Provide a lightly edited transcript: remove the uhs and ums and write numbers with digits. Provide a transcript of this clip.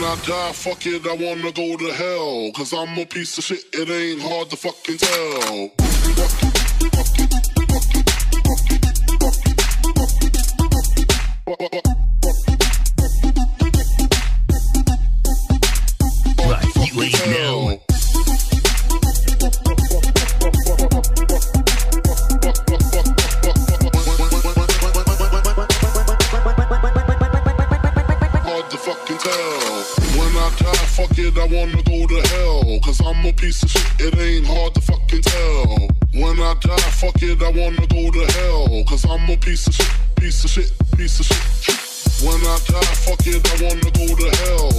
I die, fuck it, I wanna go to hell. Cause I'm a piece of shit, it ain't hard to fucking tell. Right, you ain't know. Fuck it, I wanna go to hell. Cause I'm a piece of shit, it ain't hard to fucking tell. When I die, fuck it, I wanna go to hell. Cause I'm a piece of shit, piece of shit, piece of shit. When I die, fuck it, I wanna go to hell.